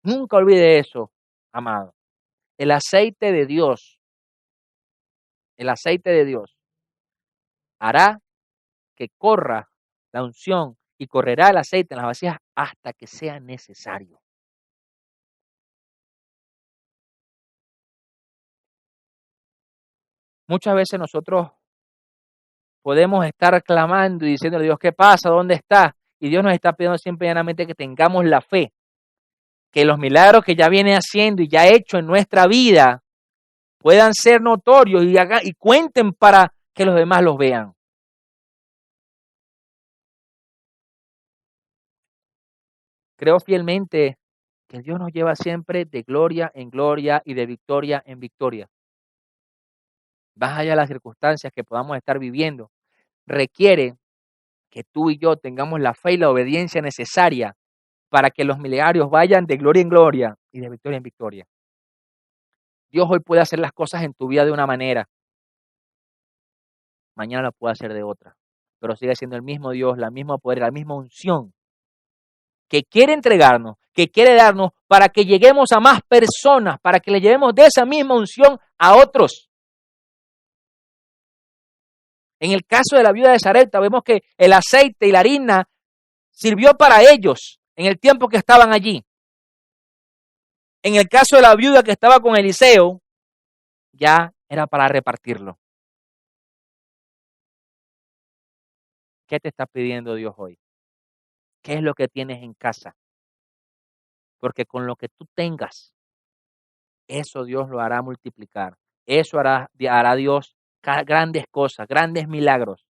Nunca olvide eso, amado. El aceite de Dios hará que corra la unción y correrá el aceite en las vasijas hasta que sea necesario. Muchas veces nosotros podemos estar clamando y diciéndole a Dios, ¿qué pasa? ¿Dónde está? Y Dios nos está pidiendo siempre y llanamente que tengamos la fe, que los milagros que ya viene haciendo y ya ha hecho en nuestra vida puedan ser notorios y cuenten para que los demás los vean. Creo fielmente que Dios nos lleva siempre de gloria en gloria y de victoria en victoria. Más allá de las circunstancias que podamos estar viviendo, requiere que tú y yo tengamos la fe y la obediencia necesaria para que los milagros vayan de gloria en gloria y de victoria en victoria. Dios hoy puede hacer las cosas en tu vida de una manera, mañana lo puede hacer de otra, pero sigue siendo el mismo Dios, la misma poder, la misma unción que quiere entregarnos, que quiere darnos para que lleguemos a más personas, para que le llevemos de esa misma unción a otros. En el caso de la viuda de Sarepta, vemos que el aceite y la harina sirvió para ellos en el tiempo que estaban allí. En el caso de la viuda que estaba con Eliseo, ya era para repartirlo. ¿Qué te está pidiendo Dios hoy? ¿Qué es lo que tienes en casa? Porque con lo que tú tengas, eso Dios lo hará multiplicar. Eso hará Dios grandes cosas, grandes milagros,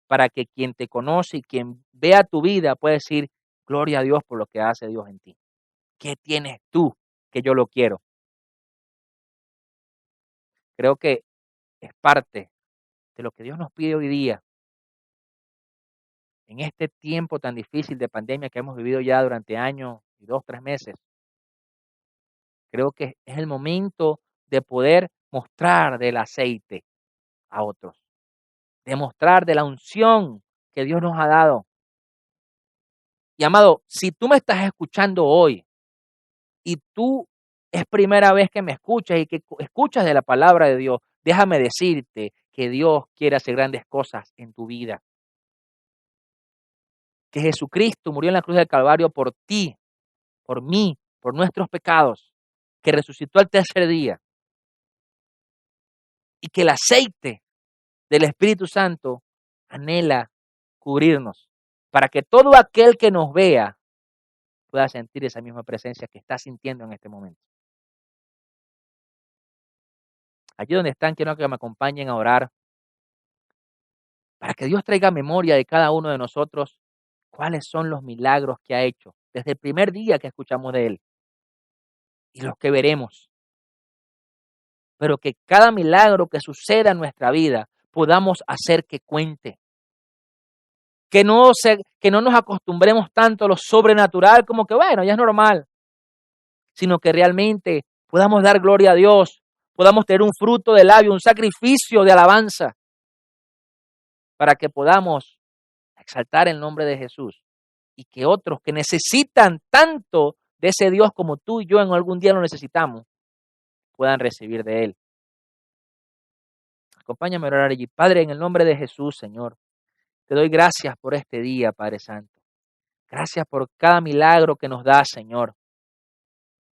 para que quien te conoce y quien vea tu vida pueda decir, gloria a Dios por lo que hace Dios en ti. ¿Qué tienes tú que yo lo quiero? Creo que es parte de lo que Dios nos pide hoy día, en este tiempo tan difícil de pandemia que hemos vivido ya durante años y 2, 3 meses. Creo que es el momento de poder mostrar del aceite a otros. demostrar de la unción que Dios nos ha dado. Y amado, si tú me estás escuchando hoy y tú es primera vez que me escuchas y que escuchas de la palabra de Dios, déjame decirte que Dios quiere hacer grandes cosas en tu vida. Que Jesucristo murió en la cruz del Calvario por ti, por mí, por nuestros pecados, que resucitó al tercer día y que el aceite del Espíritu Santo anhela cubrirnos para que todo aquel que nos vea pueda sentir esa misma presencia que está sintiendo en este momento. Allí donde están, quiero que me acompañen a orar para que Dios traiga memoria de cada uno de nosotros cuáles son los milagros que ha hecho desde el primer día que escuchamos de Él y los que veremos. Pero que cada milagro que suceda en nuestra vida podamos hacer que cuente. Que no nos acostumbremos tanto a lo sobrenatural como que, bueno, ya es normal, sino que realmente podamos dar gloria a Dios, podamos tener un fruto de labio, un sacrificio de alabanza, para que podamos exaltar el nombre de Jesús y que otros que necesitan tanto de ese Dios como tú y yo en algún día lo necesitamos, puedan recibir de Él. Acompáñame a orar allí. Padre, en el nombre de Jesús, Señor, te doy gracias por este día, Padre Santo. Gracias por cada milagro que nos das, Señor,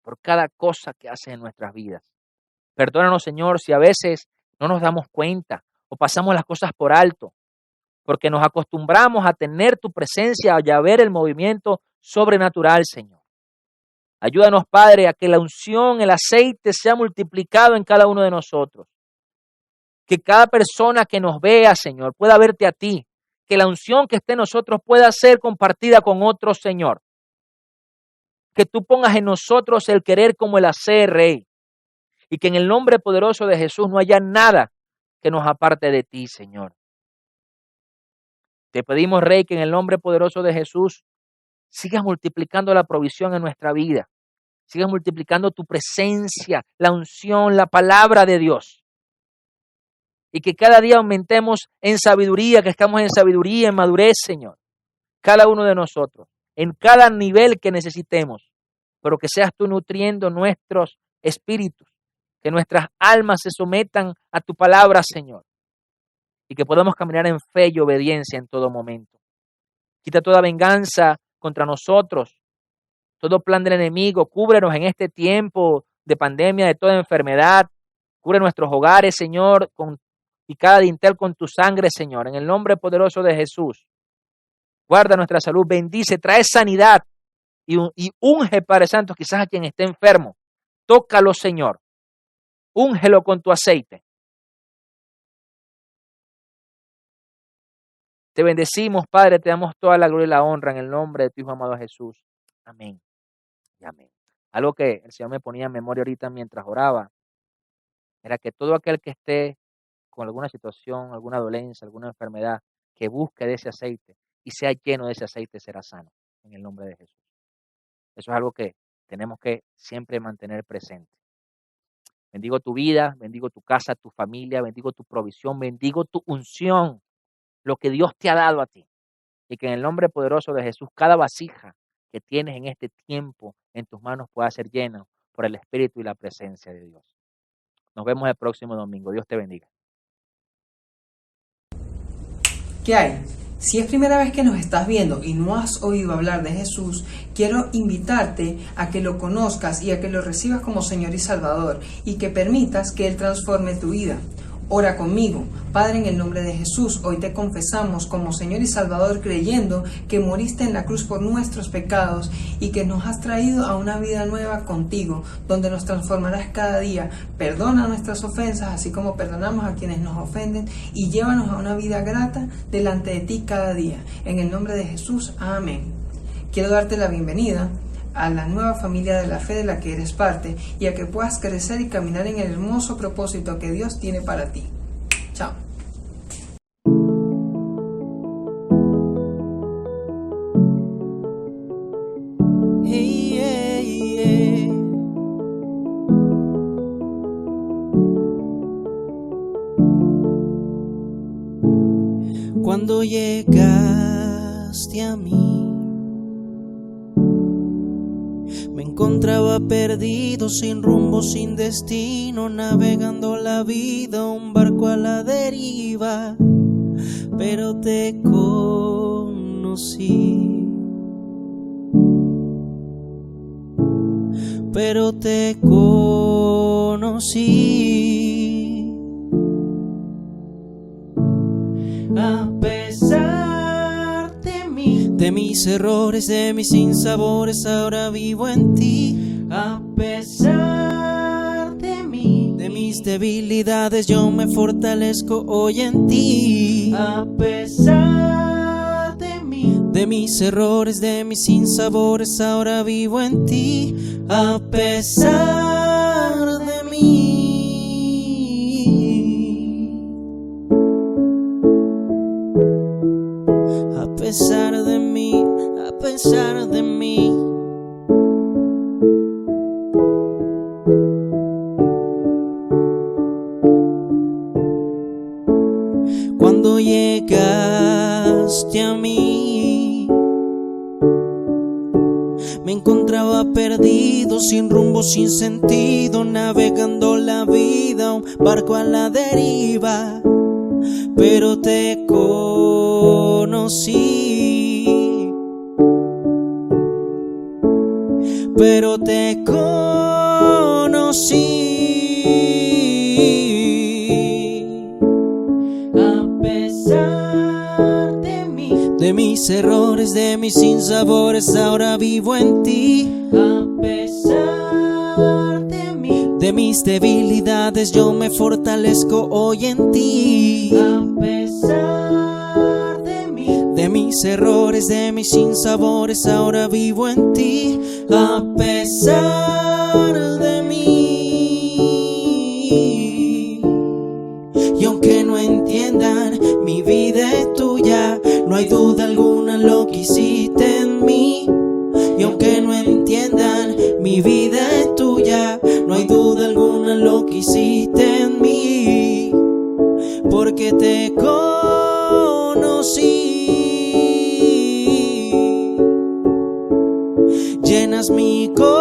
por cada cosa que haces en nuestras vidas. Perdónanos, Señor, si a veces no nos damos cuenta o pasamos las cosas por alto, porque nos acostumbramos a tener tu presencia y a ver el movimiento sobrenatural, Señor. Ayúdanos, Padre, a que la unción, el aceite sea multiplicado en cada uno de nosotros. Que cada persona que nos vea, Señor, pueda verte a ti. Que la unción que esté en nosotros pueda ser compartida con otros, Señor. Que tú pongas en nosotros el querer como el hacer, Rey. Y que en el nombre poderoso de Jesús no haya nada que nos aparte de ti, Señor. Te pedimos, Rey, que en el nombre poderoso de Jesús sigas multiplicando la provisión en nuestra vida. Sigas multiplicando tu presencia, la unción, la palabra de Dios. Y que cada día aumentemos en sabiduría, que estamos en sabiduría, en madurez, Señor. Cada uno de nosotros, en cada nivel que necesitemos. Pero que seas tú nutriendo nuestros espíritus. Que nuestras almas se sometan a tu palabra, Señor. Y que podamos caminar en fe y obediencia en todo momento. Quita toda venganza contra nosotros. Todo plan del enemigo, cúbrenos en este tiempo de pandemia, de toda enfermedad. Cubre nuestros hogares, Señor, y cada dintel con tu sangre, Señor, en el nombre poderoso de Jesús. Guarda nuestra salud, bendice, trae sanidad y unge, Padre Santo, quizás a quien esté enfermo. Tócalo, Señor. Úngelo con tu aceite. Te bendecimos, Padre, te damos toda la gloria y la honra en el nombre de tu Hijo amado Jesús. Amén. Y amén. Algo que el Señor me ponía en memoria ahorita mientras oraba, era que todo aquel que esté con alguna situación, alguna dolencia, alguna enfermedad, que busque de ese aceite y sea lleno de ese aceite, será sano en el nombre de Jesús. Eso es algo que tenemos que siempre mantener presente. Bendigo tu vida, bendigo tu casa, tu familia, bendigo tu provisión, bendigo tu unción, lo que Dios te ha dado a ti. Y que en el nombre poderoso de Jesús, cada vasija que tienes en este tiempo en tus manos pueda ser llena por el Espíritu y la presencia de Dios. Nos vemos el próximo domingo. Dios te bendiga. ¿Qué hay? Si es primera vez que nos estás viendo y no has oído hablar de Jesús, quiero invitarte a que lo conozcas y a que lo recibas como Señor y Salvador y que permitas que Él transforme tu vida. Ora conmigo. Padre, en el nombre de Jesús, hoy te confesamos como Señor y Salvador, creyendo que moriste en la cruz por nuestros pecados y que nos has traído a una vida nueva contigo, donde nos transformarás cada día. Perdona nuestras ofensas, así como perdonamos a quienes nos ofenden, y llévanos a una vida grata delante de ti cada día. En el nombre de Jesús, amén. Quiero darte la bienvenida a la nueva familia de la fe de la que eres parte y a que puedas crecer y caminar en el hermoso propósito que Dios tiene para ti. Chao. Hey, hey, hey. encontraba perdido, sin rumbo, sin destino, navegando la vida, un barco a la deriva, pero te conocí, pero te conocí. A pesar de mis errores, de mis sinsabores, ahora vivo en ti. A pesar de mis debilidades, yo me fortalezco hoy en ti. A pesar de mis errores, de mis sinsabores, ahora vivo en ti. A pesar de mí. A pesar de mí, a pesar de mí. Cuando llegaste a mí, me encontraba perdido, sin rumbo, sin sentido, navegando la vida, un barco a la deriva, pero te conocí, pero te conocí. A pesar de mis errores, de mis sinsabores, ahora vivo en ti. A pesar de mis debilidades, yo me fortalezco hoy en ti. A pesar de mis errores, de mis sinsabores, ahora vivo en ti. A pesar de mí. Y aunque no entiendan, mi vida es tuya, no hay duda alguna en lo que hiciste en mí. Y aunque no entiendan, mi vida es tuya, no hay duda alguna en lo que hiciste en mí. Porque te conocí. Llenas mi corazón.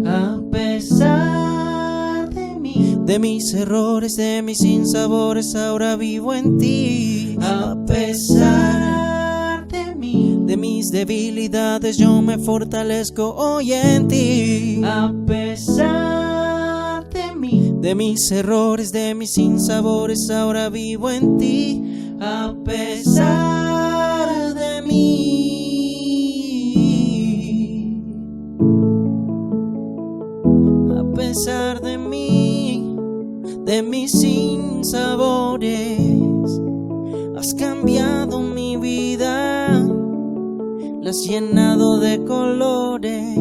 A pesar de mis errores, de mis sinsabores, ahora vivo en ti. A pesar de mis debilidades, yo me fortalezco hoy en ti. A pesar de mis errores, de mis sinsabores, ahora vivo en ti. A pesar de mí. A pesar de mí, de mis sinsabores, has cambiado mi vida, la has llenado de colores.